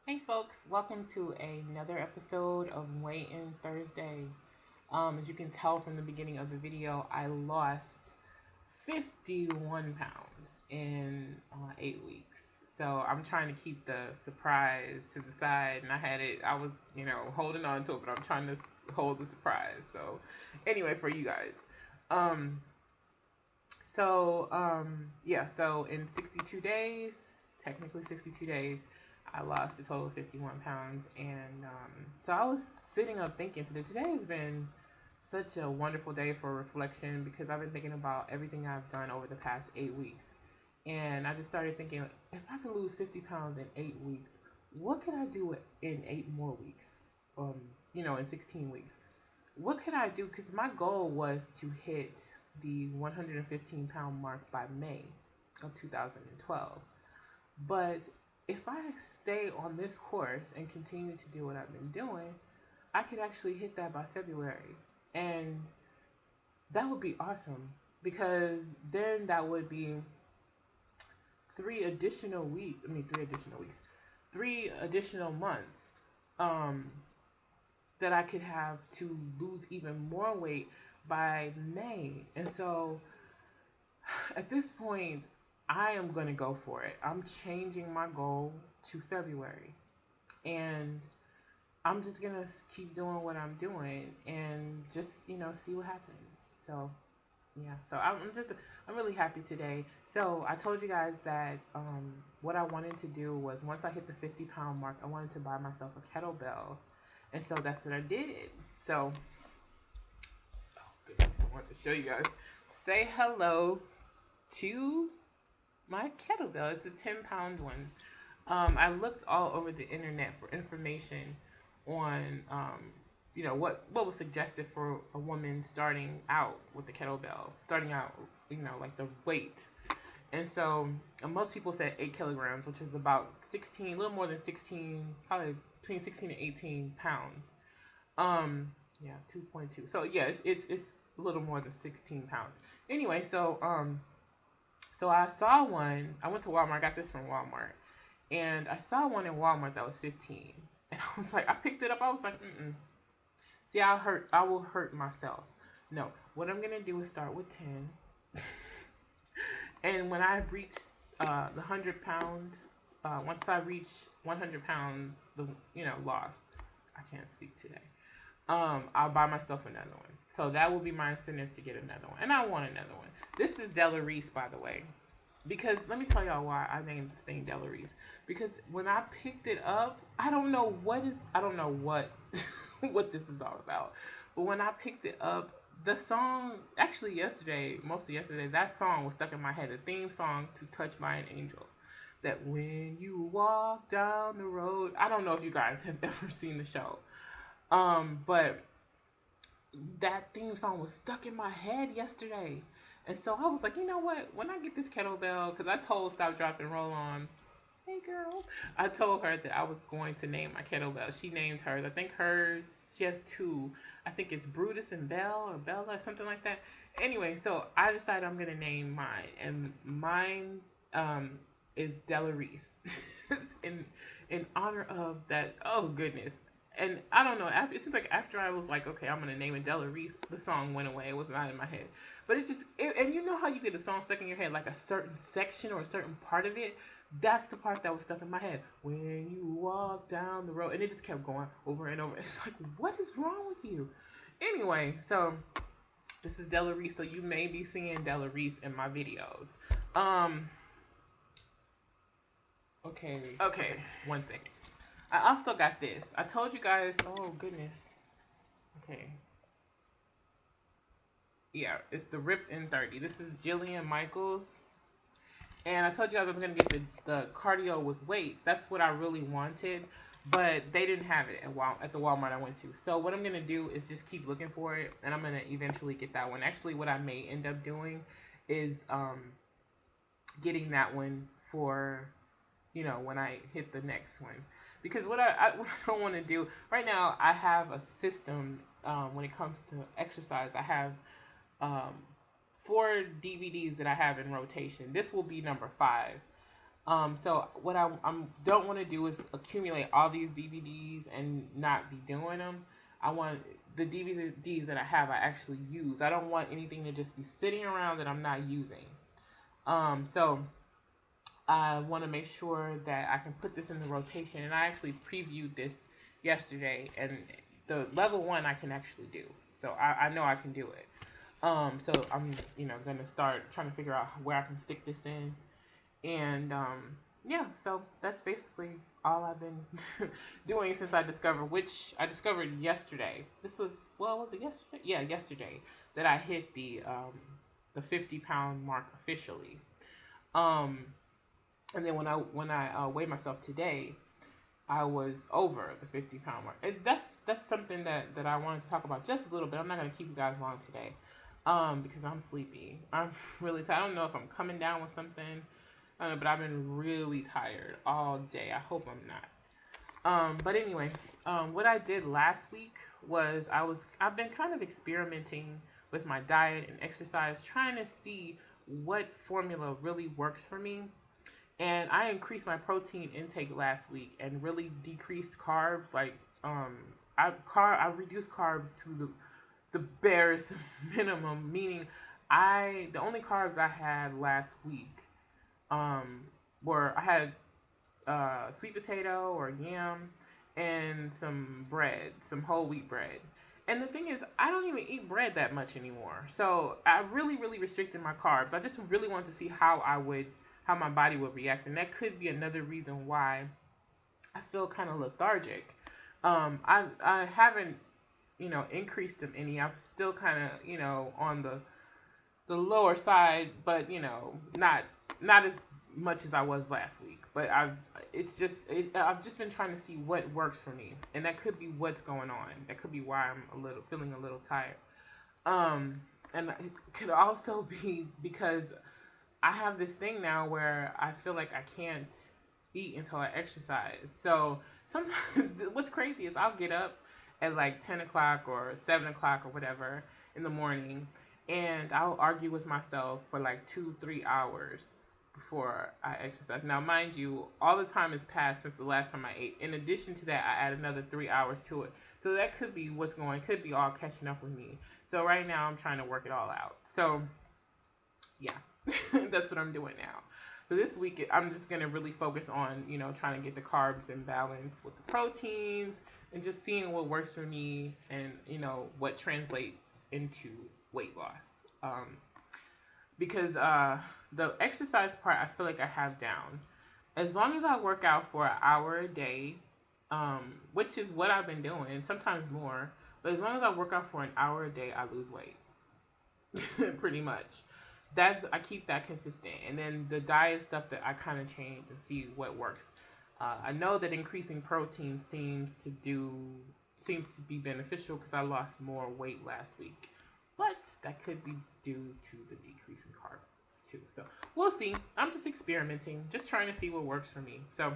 Hey folks, welcome to another episode of Weigh In Thursday. As you can tell from the beginning of the video, I lost 51 pounds in 8 weeks. So I'm trying to keep the surprise to the side, and I was, holding on to it, but I'm trying to hold the surprise. So, anyway, for you guys. Um, so in 62 days, technically 62 days, I lost a total of 51 pounds. And so I was sitting up thinking today has been such a wonderful day for reflection because I've been thinking about everything I've done over the past 8 weeks. And I just started thinking, if I could lose 50 pounds in 8 weeks, what could I do in 8 more weeks? Um, in 16 weeks. What could I do? Because my goal was to hit the 115-pound mark by May of 2012. But if I stay on this course and continue to do what I've been doing, I could actually hit that by February. And that would be awesome because then that would be 3 additional months um, that I could have to lose even more weight by May. And so at this point, I am going to go for it. I'm changing my goal to February. And I'm just going to keep doing what I'm doing and just, see what happens. So, yeah. So I'm really happy today. So I told you guys that what I wanted to do was once I hit the 50-pound mark, I wanted to buy myself a kettlebell. And so that's what I did. So, oh goodness, I wanted to show you guys. Say hello to my kettlebell. It's a 10-pound one. I looked all over the internet for information on, what was suggested for a woman starting out with the kettlebell, starting out, like the weight. And so most people said 8 kilograms, which is about 16, a little more than 16, probably between 16 and 18 pounds. Yeah, 2.2. So yeah, it's a little more than 16 pounds. Anyway, so I saw one. I went to Walmart. I got this from Walmart, and I saw one in Walmart that was 15. And I was like, I picked it up. I was like, mm. See, I will hurt myself. No, what I'm gonna do is start with 10, and when I reach the 100 pound, once I reach 100 pound, lost. I can't speak today. I'll buy myself another one. So that will be my incentive to get another one, and I want another one. This is Della Reese, by the way. Because let me tell y'all why I named this thing Della Reese. Because when I picked it up, I don't know what what this is all about. But when I picked it up, the song actually yesterday, mostly yesterday, that song was stuck in my head. The theme song to Touched by an Angel. That when you walk down the road, I don't know if you guys have ever seen the show. But that theme song was stuck in my head yesterday. And so I was like, you know what? When I get this kettlebell, because I told Stop, Drop, and Roll On, hey girl, I told her that I was going to name my kettlebell. She named hers. I think hers, she has two. I think it's Brutus and Bell or Bella or something like that. Anyway, so I decided I'm going to name mine. And mine is Della Reese. in honor of that, oh goodness. And I don't know. It seems like after I was like, okay, I'm gonna name it Della Reese, the song went away. It was not in my head, but and you know how you get a song stuck in your head, like a certain section or a certain part of it. That's the part that was stuck in my head. When you walk down the road, and it just kept going over and over. It's like, what is wrong with you? Anyway, so this is Della Reese. So you may be seeing Della Reese in my videos. Okay. 1 second. I also got this. I told you guys. Oh goodness. Okay. Yeah, it's the Ripped in 30. This is Jillian Michaels. And I told you guys I was gonna get the cardio with weights. That's what I really wanted, but they didn't have it at the Walmart I went to. So what I'm gonna do is just keep looking for it, and I'm gonna eventually get that one. Actually, what I may end up doing is getting that one for when I hit the next one. Because what what I don't want to do right now, I have a system when it comes to exercise. I have um, 4 DVDs that I have in rotation. This will be number 5. So what I don't want to do is accumulate all these DVDs and not be doing them. I want the DVDs that I have I actually use. I don't want anything to just be sitting around that I'm not using. So I want to make sure that I can put this in the rotation. And I actually previewed this yesterday, and the level one I can actually do. So I know I can do it. So I'm gonna start trying to figure out where I can stick this in, and yeah. So that's basically all I've been doing since I discovered, which I discovered yesterday. This was was it yesterday? Yeah, yesterday that I hit the 50-pound mark officially. Um, and then when I weighed myself today, I was over the 50-pound mark. And that's something that I wanted to talk about just a little bit. I'm not gonna keep you guys long today, because I'm sleepy. I'm really tired. I don't know if I'm coming down with something. I don't know, but I've been really tired all day. I hope I'm not. But anyway, what I did last week was I've been kind of experimenting with my diet and exercise, trying to see what formula really works for me. And I increased my protein intake last week and really decreased carbs. Like I reduced carbs to the barest minimum. Meaning, the only carbs I had last week um, were I had sweet potato or yam and some bread, some whole wheat bread. And the thing is, I don't even eat bread that much anymore. So I really, really restricted my carbs. I just really wanted to see how my body would react. And that could be another reason why I feel kind of lethargic. I haven't, increased them any. I'm still kind of, on the lower side, but not as much as I was last week. But I've just been trying to see what works for me, and that could be what's going on. That could be why I'm feeling a little tired. And it could also be because I have this thing now where I feel like I can't eat until I exercise. So sometimes what's crazy is I'll get up at like 10 o'clock or 7 o'clock or whatever in the morning, and I'll argue with myself for like 2, 3 hours before I exercise. Now, mind you, all the time has passed since the last time I ate. In addition to that, I add another 3 hours to it. So that could be what's going, could be all catching up with me. So right now I'm trying to work it all out. So yeah, that's what I'm doing now. So this week I'm just gonna really focus on, trying to get the carbs in balance with the proteins and just seeing what works for me and, what translates into weight loss. Because the exercise part I feel like I have down. As long as I work out for an hour a day, which is what I've been doing, sometimes more, but as long as I work out for an hour a day, I lose weight. Pretty much. I keep that consistent, and then the diet stuff that I kind of change and see what works. I know that increasing protein seems to be beneficial because I lost more weight last week, but that could be due to the decrease in carbs too. So we'll see. I'm just experimenting, just trying to see what works for me. So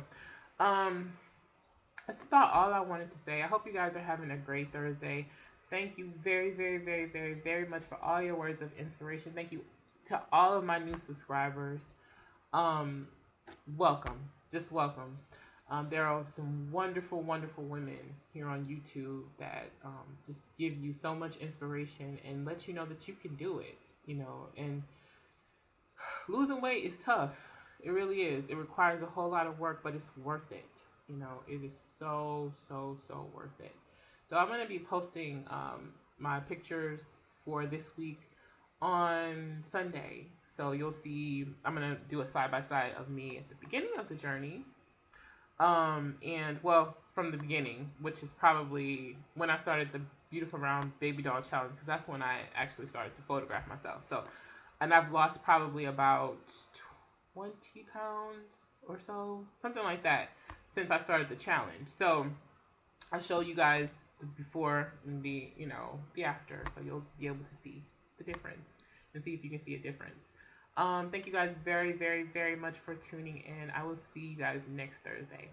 that's about all I wanted to say. I hope you guys are having a great Thursday. Thank you very, very, very, very, very much for all your words of inspiration. Thank you to all of my new subscribers. Welcome. Just welcome. There are some wonderful, wonderful women here on YouTube that just give you so much inspiration and let you know that you can do it, and losing weight is tough. It really is. It requires a whole lot of work, but it's worth it. It is so, so, so worth it. So I'm going to be posting my pictures for this week on Sunday. So you'll see, I'm going to do a side-by-side of me at the beginning of the journey. From the beginning, which is probably when I started the Beautiful Round Baby Doll Challenge, because that's when I actually started to photograph myself. So, and I've lost probably about 20 pounds or so, something like that, since I started the challenge. So I'll show you guys the before and the after, so you'll be able to see the difference and see if you can see a difference. Thank you guys very, very, very much for tuning in. I will see you guys next Thursday.